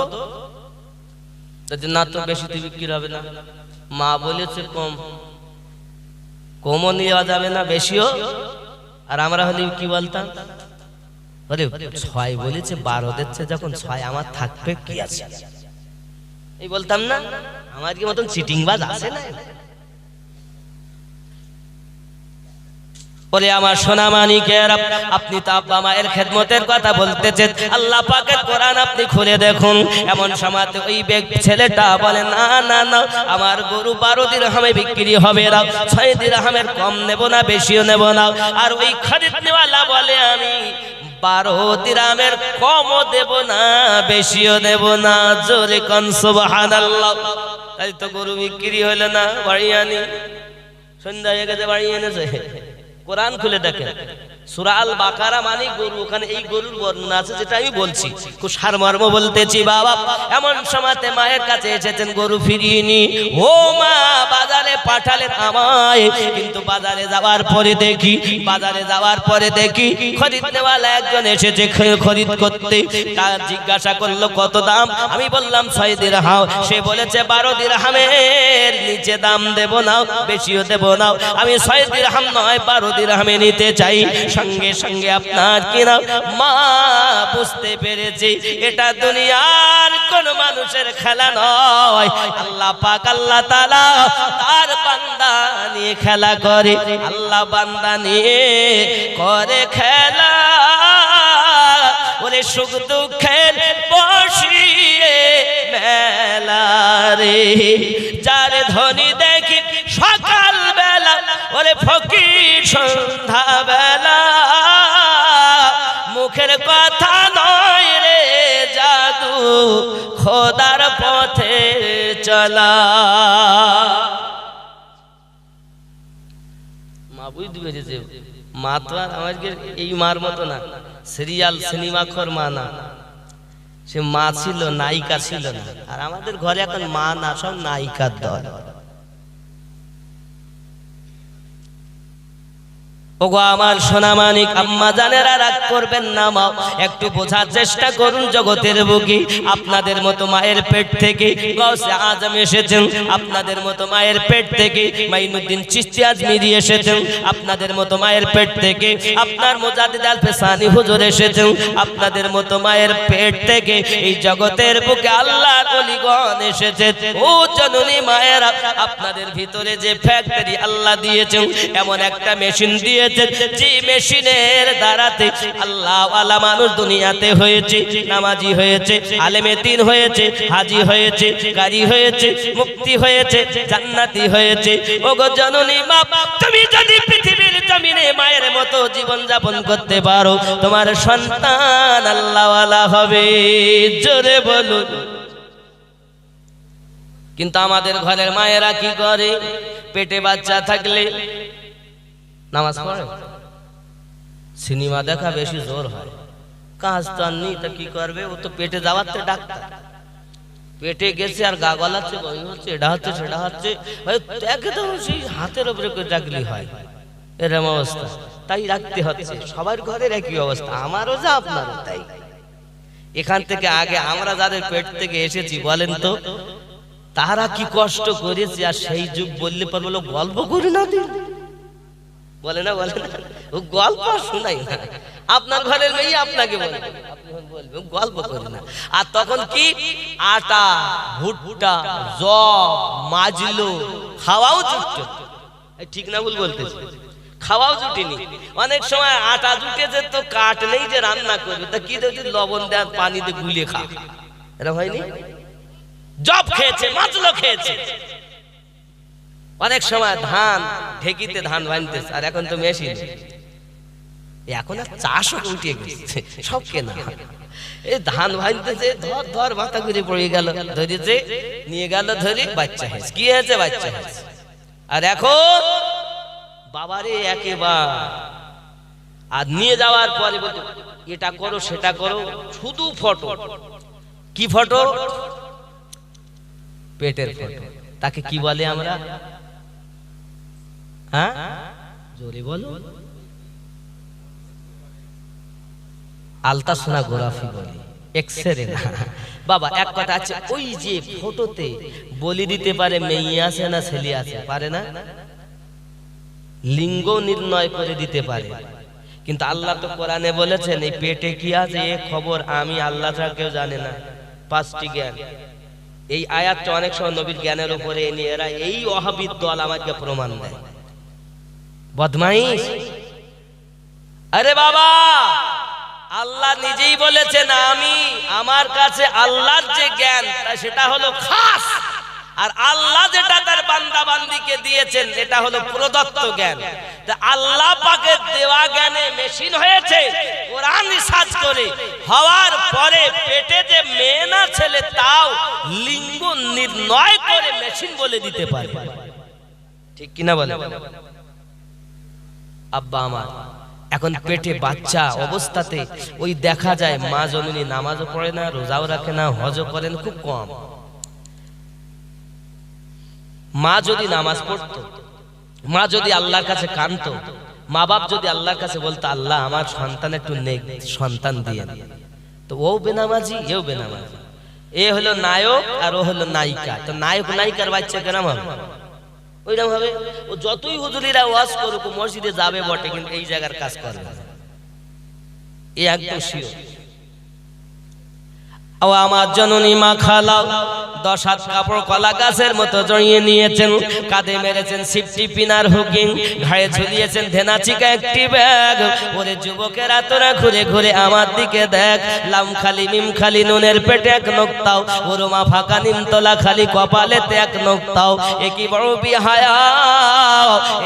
না তো বেশি তো বিক্রি হবে না। মা বলেছে কম, কমও নেওয়া যাবে না বেশিও। আর আমরা হলে কি বলতাম? বলে 6 বলেছে 12 দিচ্ছে, যখন 6 আমার থাকবে কি আছে এই বলতাম না। আমার কি মতন চিটিংবাজ আছে না? বলে আমার সোনা মানিকেরা আপনি তো আব্বা মায়ের খেদমতের কথা বলতেছেন, আল্লাহ পাকের কোরআন আপনি খুলে দেখুন। এমন সময়তে ওই ছেলেটা বলে না না না আমার গরু 12 দিরহামে বিক্রি হবে না, 6 দিরহামের কম নেব না বেশিও নেব না। আর ওই খরিদনেওয়ালা বলে আমি 12 দিরহামের কমও দেব না বেশিও নেব না। জোরে কোন সুবহানাল্লাহ। তাই তো গরু বিক্রি হলো না, বাড়ি আনি সন্ধ্যা হয়ে গেছে বাড়ি এনেছে। কোরআন খুলে দেখেন সূরা আল বাকারা মানে গরু, ওখানে এই গরুর বর্ণনা আছে যেটা আমি বলছি, খুব সারমর্ম বলতেছি বাবা। এমন সময়তে মায়ের কাছে এসেছেন গরু ফিরিয়ে নি। ও মা বাজারে পাঠালেন আমায়, কিন্তু বাজারে যাওয়ার পরে দেখি খরিদনেওয়ালা একজন এসেছে খরিদ করতে। তার জিজ্ঞাসা করলো কত দাম? আমি বললাম 6 দিরহাম। সে বলেছে 12 দিরহামের নিচে দাম দেব না বেশিও দেব না, আমি 6 দিরহাম নয় 12 দিরহামে নিতে চাই। সঙ্গে সঙ্গে আপনার কিনা মা বুঝতে পেরেছে এটা দুনিয়ার কোন মানুষের খেলা নয়, আল্লাহ পাক আল্লাহ তাআলা তার বান্দা নিয়ে খেলা করে। আল্লাহ বান্দা নিয়ে করে খেলা। ওরে সুখ দুঃখের বসিয়ে মেলা রে, যার ধনী দেখি সকাল বেলা ওরে ফকির সন্ধ্যা বেলা। মুখের কথা নয় রে জাদু, খোদার পথে চলা। মা বুঝতে পেরেছে, মা তো আর আমাকে এই মার মতো না, সিরিয়াল সিনেমাখোর মা না। সে মা ছিল, নায়িকা ছিল না। আর আমাদের ঘরে এখন মা না, সব নায়িকার দল। ওগো আমার সোনা মানিক আম্মা জানেরা রাগ করবেন না মা, একটু বোঝার চেষ্টা করুন। জগতের বুকে আপনাদের মতো মায়ের পেট থেকে গাউসে আজম এসেছেন, আপনাদের মতো মায়ের পেট থেকে মাইনুদ্দিন চিশতি আজমিরি এসেছেন, আপনাদের মতো মায়ের পেট থেকে আপনার মুজাদ্দিদ আল ফেসানি হুজুর এসেছেন, আপনাদের মতো মায়ের পেট থেকে এই জগতের বুকে আল্লাহর ওলিগণ এসেছে। ও জননী মায়েরা, আপনাদের ভিতরে যে ফ্যাক্টরি আল্লাহ দিয়েছেন, এমন একটা মেশিন দিয়ে যে মেশিনের দ্বারাতে আল্লাহ ওয়ালা মানুষ দুনিয়াতে হয়েছে, নামাজি হয়েছে, আলেমে দ্বীন হয়েছে, হাজী হয়েছে, গাড়ি হয়েছে, মুক্তি হয়েছে, জান্নাতি হয়েছে। ওগো জননী মা, তুমি যদি পৃথিবীর জমিনে মায়ের মতো জীবন যাপন করতে পারো, তোমার সন্তান আল্লাহ ওয়ালা হবে। জোরে বলুন। কিন্তু আমাদের ঘরের মায়েরা কি করে? পেটে বাচ্চা থাকলে নামাজ পড়ে, সিনেমা দেখা বেশি জোর হয়। কাজ তো আর নেই, তা কি করবে? ও তো পেটে যাওয়ার তো ডাক্তার, পেটে গেছে আর গা গলাচ্ছে, বই হচ্ছে, এটা হচ্ছে সেটা হচ্ছে, একদম সেই হাতের উপরে রাখলি হয়, এরকম অবস্থা। তাই রাখতে হচ্ছে। সবার ঘরের একই অবস্থা, আমারও যা আপনারও তাই। এখান থেকে আগে আমরা যাদের পেট থেকে এসেছি বলেন তো তারা কি কষ্ট করেছে? আর সেই যুগ বললে পর বলো গল্প করি না দিন, বলে না বলে না, ও গল্প শোনাই না, আপনার ঘরের মেয়ে আপনাকে বলে, আপনি বলবেন গল্প করি না। আর তখন কি আটা ভুট্টা জব মাজলো, খাওয়াও জুটতো, ঠিক না ভুল বলতেছি, খাওয়াও জুটেনি। অনেক সময় আটা জুটেছে তো কাঠ নেই যে রান্না করবে, তা কি দেখছি লবণ দেওয়ার পানিতে গুলে খা, এরকম হয়নি? জব খেয়েছে, মাজলো খেয়েছে। অনেক সময় ধান ঢেকিতে ধান ভাঙতেছে, আর এখন তো মেশিন, এখন আর চাষও উঠে গেছে, সব কেনা। এই ধান ভাঙতেছে, ধর ধর মাথা ঘুরে পড়ে গেল, ধরেছে নিয়ে গেল, ধরে বাচ্চা হয়েছে, কি হয়েছে? বাচ্চা হয়েছে। আর এখন বাবারে একেবার, আর নিয়ে যাওয়ার পরে বলতো এটা করো সেটা করো, শুধু ফটো। কি ফটো? পেটের ফটো। তাকে কি বলে আমরা? হ্যাঁ জোরে বলো। আলট্রাসোনোগ্রাফি বলি, এক্সরে না বাবা। এক কথা আছে, ওই যে ফটোতে বলি দিতে পারে মেয়ে আছে না ছেলে আছে, পারে না? লিঙ্গ নির্ণয় করে দিতে পারে, কিন্তু আল্লাহ তো কোরআনে বলেছেন এই পেটে কি আছে এ খবর আমি আল্লাহ ছাড়া কেউ জানে না। 5টি জ্ঞান, এই আয়াতটা অনেক সময় নবীর জ্ঞানের উপরে এনে এরা এই ওয়াহাবী দল আমাকে প্রমাণ দেয়, বদমাইশ। আরে বাবা, আল্লাহ নিজেই বলেছেন আমি, আমার কাছে আল্লাহর যে জ্ঞান সেটা হলো খাস, আর আল্লাহ যেটা তার বান্দা বান্দিকে দিয়েছেন এটা হলো প্রদত্ত জ্ঞান। তা আল্লাহ পাকের দেওয়া জ্ঞানে মেশিন হয়েছে, কোরআন রিসার্চ করে হওয়ার পরে পেটে যে মেয়ে না ছেলে তাও লিঙ্গ নির্ণয় করে মেশিন বলে দিতে পারে, ঠিক কিনা বলে? আব্বা আমার এখন পেটে বাচ্চা অবস্থাতে ওই দেখা যায় মা জননী নামাজও পড়ে না, রোজাও রাখে না, হজও করেন খুব কম। মা যদি নামাজ পড়তো, মা যদি আল্লাহর কাছে কাঁদতো, মা বাপ যদি আল্লাহর কাছে বলতো আল্লাহ আমার সন্তান একটু নেক সন্তান দিয়ে, তো ও বেনামাজি এও বেনামাজি, এ হলো নায়ক আর ও হলো নায়িকা। তো নায়ক নায়িকার বাচ্চা কেরাম হবে? ওইরকম হবে। ও যতই হুজুরিরা ওয়াজ করুক, মসজিদে যাবে বটে, কিন্তু এই জায়গার কাজ করবে না, এ একদম শিওর। ও আমার জননী মা খালাও 10 হাত কাপড় কলা গাছের মতো জড়িয়ে নিয়েছেন, কাঁধে মেরেছেন সিফটি পিনার হুকিং, ঘাড়ে ঝুলিয়েছেন ধেনাচিকা একটি ব্যাগ। ওরে যুবকেরা তোরা ঘুরে ঘুরে আমার দিকে দেখ, লাম খালি মিম খালি নুনের পেটে এক নোক্তাও, ওরমা ফাঁকা নিমতলা খালি কপালেতে এক নোক্তাও, একই বড় বিহায়া।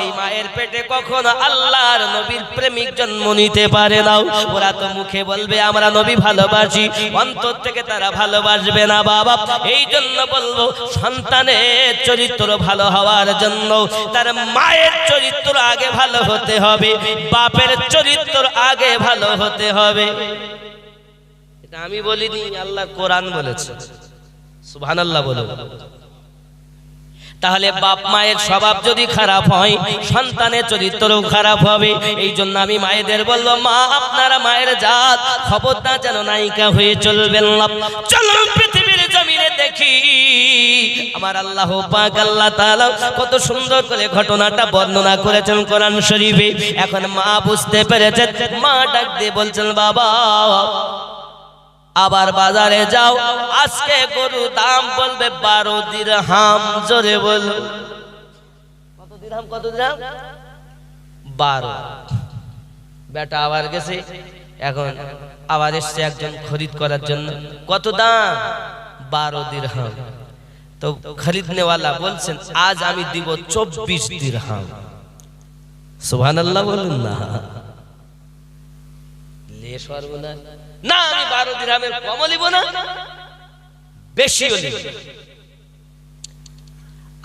এই মায়ের পেটে কখনো আল্লাহর নবীর প্রেমিক জন্ম নিতে পারে না। ওরা তো মুখে বলবে আমরা নবী ভালোবাসি, অন্তর থেকে তারা ভালোবাসবে না বাবা। এই জন্য বলবো সন্তানের চরিত্র ভালো হওয়ার জন্য তার মায়ের চরিত্র আগে ভালো হতে হবে, বাপের চরিত্র আগে ভালো হতে হবে। এটা আমি বলিনি, আল্লাহ কোরআন বলেছে, সুবহানাল্লাহ বলো। তাহলে বাপ মায়ের স্বভাব যদি খারাপ হয় সন্তানের চরিত্রও খারাপ হবে। এই জন্য আমি মায়েদের বলবো, মা আপনারা মায়ের জাত, খবরদার যেন নায়িকা হয়ে চলবেন না। চলুন পৃথিবীর জমিনে দেখি আমার আল্লাহ পাক আল্লাহ তাআলা কত সুন্দর করে ঘটনাটা বর্ণনা করেছেন কোরআন শরীফে। এখন মা বুঝতে পেরেছেন, মা ডাক দিয়ে বলছেন বাবা আবার বাজারে যাও, আজকে গরু দাম বলবে 12 দিরহাম। জোরে বল, কত দিরহাম? কত দিরহাম? 12। বেটা আবার গেছে, এখন আবার এসছে একজন খরিদ করার জন্য। কত দাম? 12 দিরহাম। তো খরিদনেওয়ালা বলছেন আজ আমি দিব 24 দিরহাম। সুবহানাল্লাহ বলুন না, লেশ পারবো না, না আমি 12 দিরহামের কম নিব না, বেশিও নিব।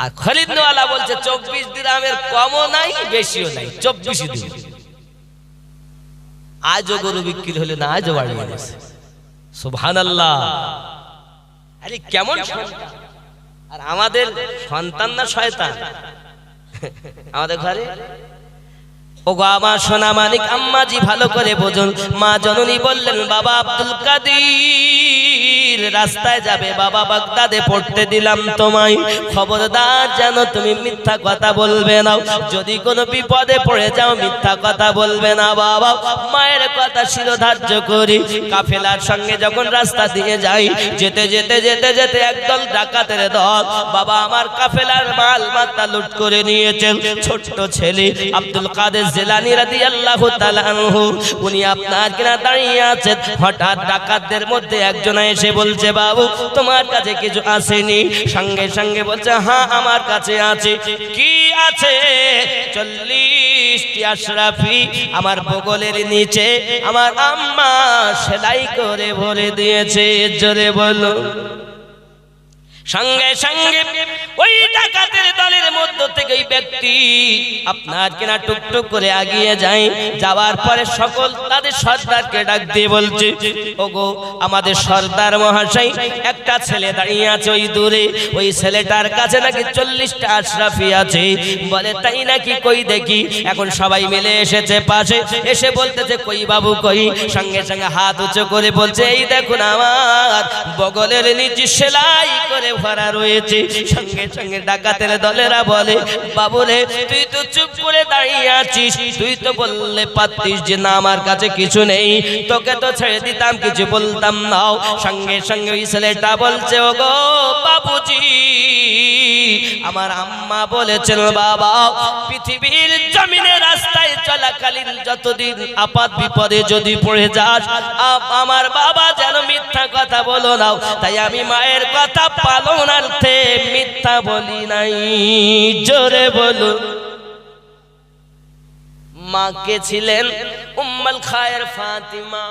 আর খরিদনেওয়ালা বলছে 24 দিরহামের কমও নাই বেশিও নাই, 24ই দিব। আজও গরু বিক্রি হলে না, আজও বাড়িয়ে গেছে। সুবহানাল্লাহ। আরে কেমন সন্তান! আর আমাদের সন্তান না শয়তান? আমাদের ঘরে ওগো আমার সোনা মানিক আম্মাজি ভালো করে বোঝুন। মা জননী বললেন, বাবা আব্দুল কাদের রাস্তায় যাবে, বাবা বাগদাদে পড়তে দিলাম তোমায়, খবরদার যেন তুমি মিথ্যা কথা বলবে না, যদি কোনো বিপদে পড়ে যাও মিথ্যা কথা বলবে না বাবা। মায়ের কথা শিরোধার্য করি কাফেলার সঙ্গে যখন রাস্তা দিয়ে যাই, যেতে যেতে যেতে যেতে একদল ডাকাতের দল বাবা আমার কাফেলার মাল মাত্রা লুট করে নিয়েছেন। ছোট্ট ছেলে আব্দুল কাদের জিলানী রাদিয়াল্লাহু তাআলা আনহু উনি আপনার কিনা দাঁড়িয়ে আছেন। হঠাৎ ডাকাতদের মধ্যে একজন এসে বলছে, বাবু তোমার কাছে কিছু আসেনি? সঙ্গে সঙ্গে বলছে, হ্যাঁ আমার কাছে আছে। কি আছে? 40টি আশরাফি আমার বগলের নিচে আমার আম্মা সেলাই করে ভরে দিয়েছে। জোরে বলো। সঙ্গে সঙ্গে ওই ডাকাতের দলের মধ্য থেকে ওই ব্যক্তি আপনার কিনা টুকটুক করে এগিয়ে যায়। যাওয়ার পরে সকল তাদের সর্দারকে ডাক দিয়ে বলছে, ওগো আমাদের সর্দার মহাশয়, একটা ছেলে দাঁড়িয়ে আছে ওই দূরে, ওই ছেলেটার কাছে নাকি 40টা আশরাফি আছে। বলে তাই নাকি? কই দেখি। এখন সবাই মিলে এসেছে পাশে, এসে বলতেছে, কই বাবু কই? সঙ্গে সঙ্গে হাত উঁচু করে বলছে, এই দেখুন আমার বগলের নিচে সেলাই করে ভরা রয়েছে। সঙ্গে সঙ্গে ডাকাতের দলেরা বলে, বাবুরে তুই তো চুপ করে দাঁড়িয়ে আছিস, তুই তো বললে পারতিস যে না আমার কাছে কিছু নেই, তোকে তো ছেড়ে দিতাম, কিছু বলতাম না। সঙ্গে সঙ্গে ওই ছেলেটা বলছে, ওগো বাবুজি আমার আম্মা বলেছেন, বাবা পৃথিবীর জমিনে রাস্তায় চলাকালীন যতদিন আপাত বিপদে যদি পড়ে যাস, আমার বাবা যেন মিথ্যা কথা বলো না, তাই আমি মায়ের কথা পালনার্থে মিথ্যা বলি নাই। জোরে বলো। মা কে ছিলেন? উম্মুল খায়ের ফাতিমা।